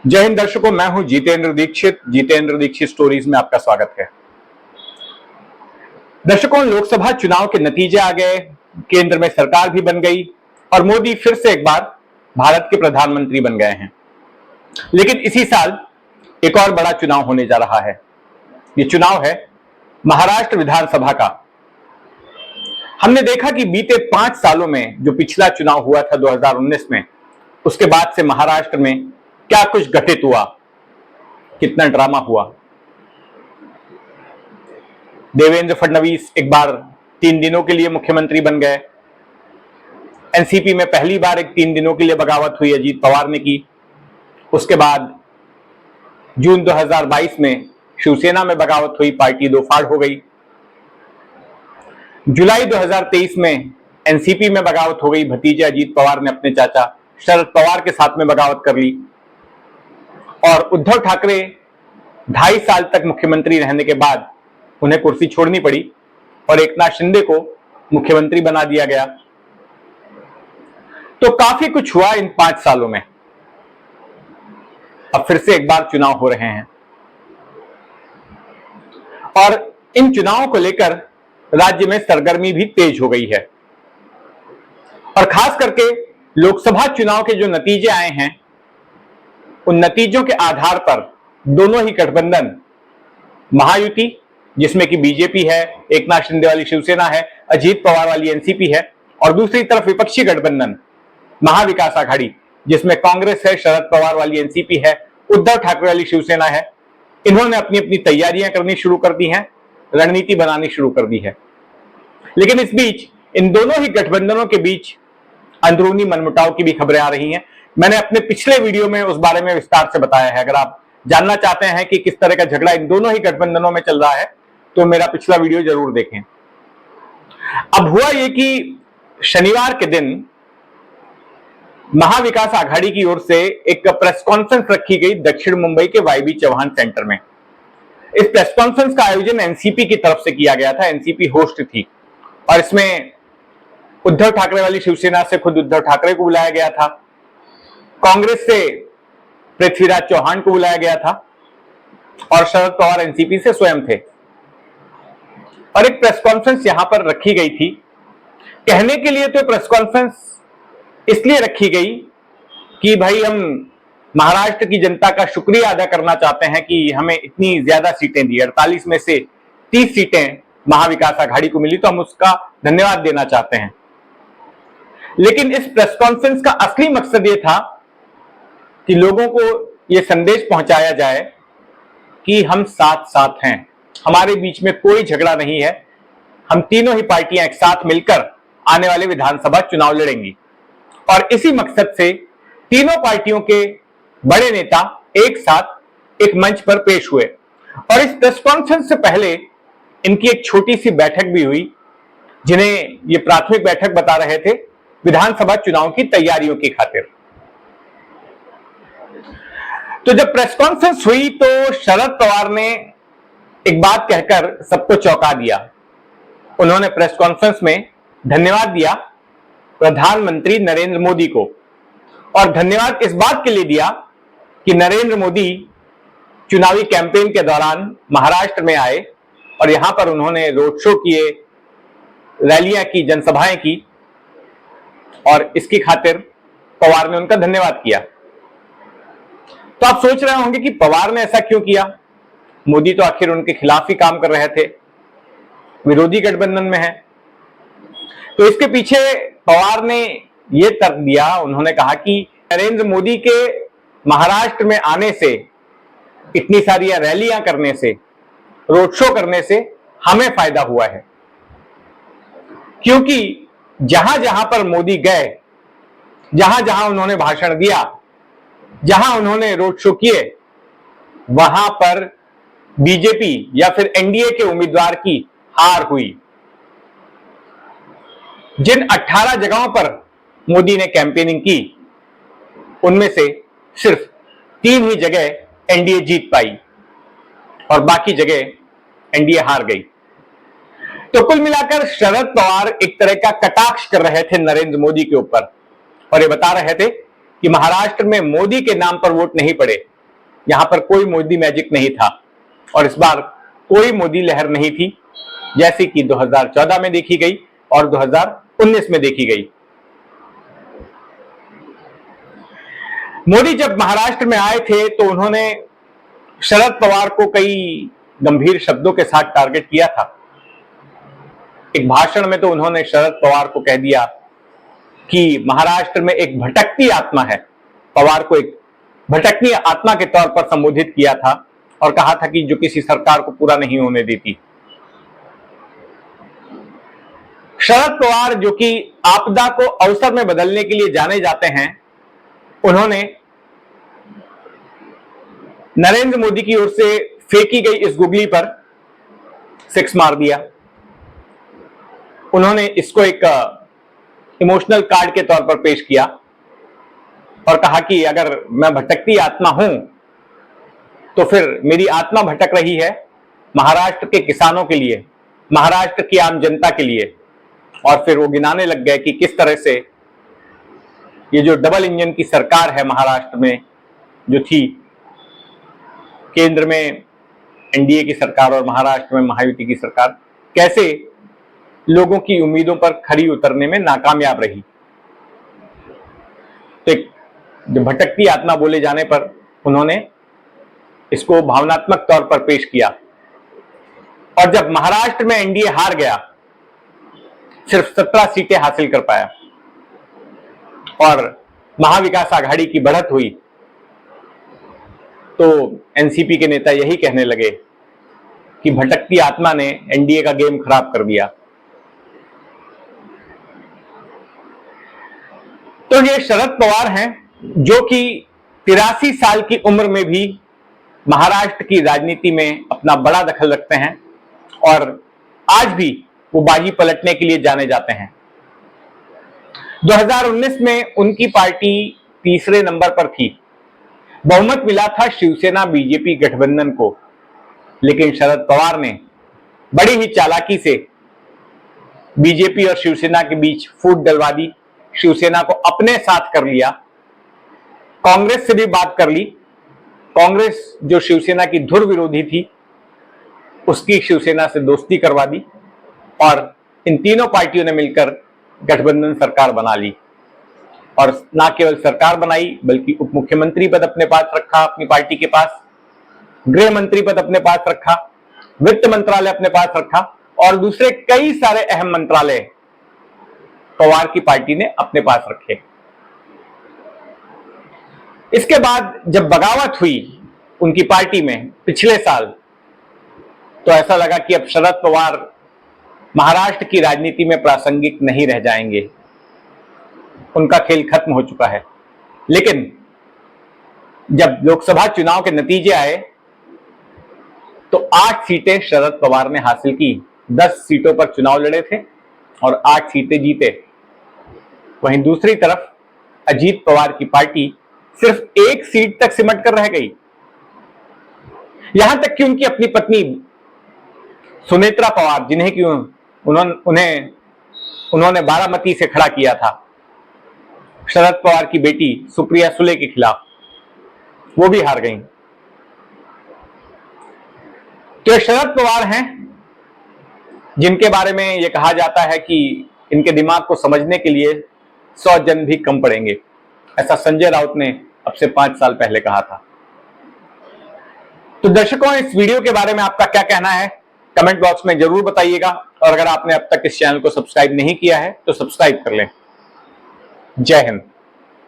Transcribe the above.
जय हिंद दर्शकों, मैं हूं जितेंद्र दीक्षित स्टोरीज में आपका स्वागत है। दर्शकों, लोकसभा चुनाव के नतीजे आ गए, केंद्र में सरकार भी बन गई और मोदी फिर से एक बार भारत के प्रधानमंत्री बन गए हैं। लेकिन इसी साल एक और बड़ा चुनाव होने जा रहा है। ये चुनाव है महाराष्ट्र विधानसभा का। हमने देखा कि बीते 5 सालों में जो पिछला चुनाव हुआ था 2019 में, उसके बाद से महाराष्ट्र में क्या कुछ घटित हुआ, कितना ड्रामा हुआ। देवेंद्र फडणवीस एक बार 3 दिनों के लिए मुख्यमंत्री बन गए। एनसीपी में पहली बार एक 3 दिनों के लिए बगावत हुई, अजीत पवार ने की। उसके बाद जून 2022 में शिवसेना में बगावत हुई, पार्टी दो फाड़ हो गई। जुलाई 2023 में एनसीपी में बगावत हो गई, भतीजे अजीत पवार ने अपने चाचा शरद पवार के साथ में बगावत कर ली। और उद्धव ठाकरे 2.5 साल तक मुख्यमंत्री रहने के बाद उन्हें कुर्सी छोड़नी पड़ी और एकनाथ शिंदे को मुख्यमंत्री बना दिया गया। तो काफी कुछ हुआ इन 5 सालों में। अब फिर से एक बार चुनाव हो रहे हैं और इन चुनावों को लेकर राज्य में सरगर्मी भी तेज हो गई है। और खास करके लोकसभा चुनाव के जो नतीजे आए हैं, उन नतीजों के आधार पर दोनों ही गठबंधन, महायुति जिसमें कि बीजेपी है, एकनाथ शिंदे वाली शिवसेना है, अजीत पवार वाली एनसीपी है, और दूसरी तरफ विपक्षी गठबंधन महाविकास आघाड़ी जिसमें कांग्रेस है, शरद पवार वाली एनसीपी है, उद्धव ठाकरे वाली शिवसेना है। इन्होंने अपनी अपनी तैयारियां करनी शुरू कर दी हैं, रणनीति बनानी शुरू कर दी है। लेकिन इस बीच इन दोनों ही गठबंधनों के बीच अंदरूनी मनमुटाव की भी खबरें आ रही हैं। मैंने अपने पिछले वीडियो में उस बारे में विस्तार से बताया है। अगर आप जानना चाहते हैं कि किस तरह का झगड़ा इन दोनों ही गठबंधनों में चल रहा है, तो मेरा पिछला वीडियो जरूर देखें। अब हुआ ये कि शनिवार के दिन महाविकास आघाड़ी की ओर से एक प्रेस कॉन्फ्रेंस रखी गई दक्षिण मुंबई के वाईबी चौहान सेंटर में। इस प्रेस कॉन्फ्रेंस का आयोजन एनसीपी की तरफ से किया गया था, एनसीपी होस्ट थी, और इसमें उद्धव ठाकरे वाली शिवसेना से खुद उद्धव ठाकरे को बुलाया गया था, कांग्रेस से पृथ्वीराज चौहान को बुलाया गया था और शरद पवार एनसीपी से स्वयं थे। और एक प्रेस कॉन्फ्रेंस यहां पर रखी गई थी। कहने के लिए तो प्रेस कॉन्फ्रेंस इसलिए रखी गई कि भाई हम महाराष्ट्र की जनता का शुक्रिया अदा करना चाहते हैं कि हमें इतनी ज्यादा सीटें दी, 48 में से 30 सीटें महाविकास आघाड़ी को मिली, तो हम उसका धन्यवाद देना चाहते हैं। लेकिन इस प्रेस कॉन्फ्रेंस का असली मकसद यह था कि लोगों को यह संदेश पहुंचाया जाए कि हम साथ साथ हैं, हमारे बीच में कोई झगड़ा नहीं है, हम तीनों ही पार्टियां एक साथ मिलकर आने वाले विधानसभा चुनाव लड़ेंगी। और इसी मकसद से तीनों पार्टियों के बड़े नेता एक साथ एक मंच पर पेश हुए। और इस प्रेस कॉन्फ्रेंस से पहले इनकी एक छोटी सी बैठक भी हुई, जिन्हें ये प्राथमिक बैठक बता रहे थे विधानसभा चुनाव की तैयारियों की खातिर। तो जब प्रेस कॉन्फ्रेंस हुई तो शरद पवार ने एक बात कहकर सबको चौंका दिया। उन्होंने प्रेस कॉन्फ्रेंस में धन्यवाद दिया प्रधानमंत्री नरेंद्र मोदी को, और धन्यवाद इस बात के लिए दिया कि नरेंद्र मोदी चुनावी कैंपेन के दौरान महाराष्ट्र में आए और यहां पर उन्होंने रोड शो किए, रैलियां की, जनसभाएं की, और इसकी खातिर पवार ने उनका धन्यवाद किया। तो आप सोच रहे होंगे कि पवार ने ऐसा क्यों किया? मोदी तो आखिर उनके खिलाफ ही काम कर रहे थे, विरोधी गठबंधन में है। तो इसके पीछे पवार ने यह तर्क दिया, उन्होंने कहा कि नरेंद्र मोदी के महाराष्ट्र में आने से, इतनी सारी रैलियां करने से, रोड शो करने से हमें फायदा हुआ है, क्योंकि जहां जहां पर मोदी गए, जहां जहां उन्होंने भाषण दिया, जहां उन्होंने रोड शो किए, वहां पर बीजेपी या फिर एनडीए के उम्मीदवार की हार हुई। जिन 18 जगहों पर मोदी ने कैंपेनिंग की, उनमें से सिर्फ 3 ही जगह एनडीए जीत पाई और बाकी जगह एनडीए हार गई। तो कुल मिलाकर शरद पवार एक तरह का कटाक्ष कर रहे थे नरेंद्र मोदी के ऊपर, और ये बता रहे थे कि महाराष्ट्र में मोदी के नाम पर वोट नहीं पड़े, यहां पर कोई मोदी मैजिक नहीं था और इस बार कोई मोदी लहर नहीं थी, जैसे कि 2014 में देखी गई और 2019 में देखी गई। मोदी जब महाराष्ट्र में आए थे तो उन्होंने शरद पवार को कई गंभीर शब्दों के साथ टारगेट किया था। एक भाषण में तो उन्होंने शरद पवार को कह दिया कि महाराष्ट्र में एक भटकती आत्मा है। पवार को एक भटकती आत्मा के तौर पर संबोधित किया था और कहा था कि जो किसी सरकार को पूरा नहीं होने देती। शरद पवार जो कि आपदा को अवसर में बदलने के लिए जाने जाते हैं, उन्होंने नरेंद्र मोदी की ओर से फेंकी गई इस गुगली पर 6 मार दिया। उन्होंने इसको एक इमोशनल कार्ड के तौर पर पेश किया और कहा कि अगर मैं भटकती आत्मा हूं तो फिर मेरी आत्मा भटक रही है महाराष्ट्र के किसानों के लिए, महाराष्ट्र की आम जनता के लिए। और फिर वो गिनाने लग गए कि किस तरह से ये जो डबल इंजन की सरकार है महाराष्ट्र में जो थी, केंद्र में एनडीए की सरकार और महाराष्ट्र में महायुति की सरकार, कैसे लोगों की उम्मीदों पर खरी उतरने में नाकामयाब रही। तो एक जो भटकती आत्मा बोले जाने पर उन्होंने इसको भावनात्मक तौर पर पेश किया। और जब महाराष्ट्र में एनडीए हार गया, सिर्फ 17 सीटें हासिल कर पाया और महाविकास आघाड़ी की बढ़त हुई, तो एनसीपी के नेता यही कहने लगे कि भटकती आत्मा ने एनडीए का गेम खराब कर दिया। तो ये शरद पवार हैं जो कि 83 साल की उम्र में भी महाराष्ट्र की राजनीति में अपना बड़ा दखल रखते हैं और आज भी वो बाजी पलटने के लिए जाने जाते हैं। 2019 में उनकी पार्टी तीसरे नंबर पर थी, बहुमत मिला था शिवसेना बीजेपी गठबंधन को, लेकिन शरद पवार ने बड़ी ही चालाकी से बीजेपी और शिवसेना के बीच फूट डलवा दी, शिवसेना को अपने साथ कर लिया, कांग्रेस से भी बात कर ली। कांग्रेस जो शिवसेना की धुर विरोधी थी, उसकी शिवसेना से दोस्ती करवा दी और इन तीनों पार्टियों ने मिलकर गठबंधन सरकार बना ली। और ना केवल सरकार बनाई बल्कि उप मुख्यमंत्री पद अपने पास रखा, अपनी पार्टी के पास गृह मंत्री पद अपने पास रखा, वित्त मंत्रालय अपने पास रखा और दूसरे कई सारे अहम मंत्रालय पवार की पार्टी ने अपने पास रखे। इसके बाद जब बगावत हुई उनकी पार्टी में पिछले साल, तो ऐसा लगा कि अब शरद पवार महाराष्ट्र की राजनीति में प्रासंगिक नहीं रह जाएंगे, उनका खेल खत्म हो चुका है। लेकिन जब लोकसभा चुनाव के नतीजे आए तो 8 सीटें शरद पवार ने हासिल की। 10 सीटों पर चुनाव लड़े थे और 8 सीटें जीते। वहीं दूसरी तरफ अजीत पवार की पार्टी सिर्फ 1 सीट तक सिमट कर रह गई। यहां तक कि उनकी अपनी पत्नी सुनेत्रा पवार, जिन्हें कि उन्होंने बारामती से खड़ा किया था शरद पवार की बेटी सुप्रिया सुले के खिलाफ, वो भी हार गई। तो शरद पवार हैं जिनके बारे में यह कहा जाता है कि इनके दिमाग को समझने के लिए 100 जन भी कम पड़ेंगे। ऐसा संजय राउत ने अब से 5 साल पहले कहा था। तो दर्शकों, इस वीडियो के बारे में आपका क्या कहना है कमेंट बॉक्स में जरूर बताइएगा और अगर आपने अब तक इस चैनल को सब्सक्राइब नहीं किया है तो सब्सक्राइब कर लें। जय हिंद।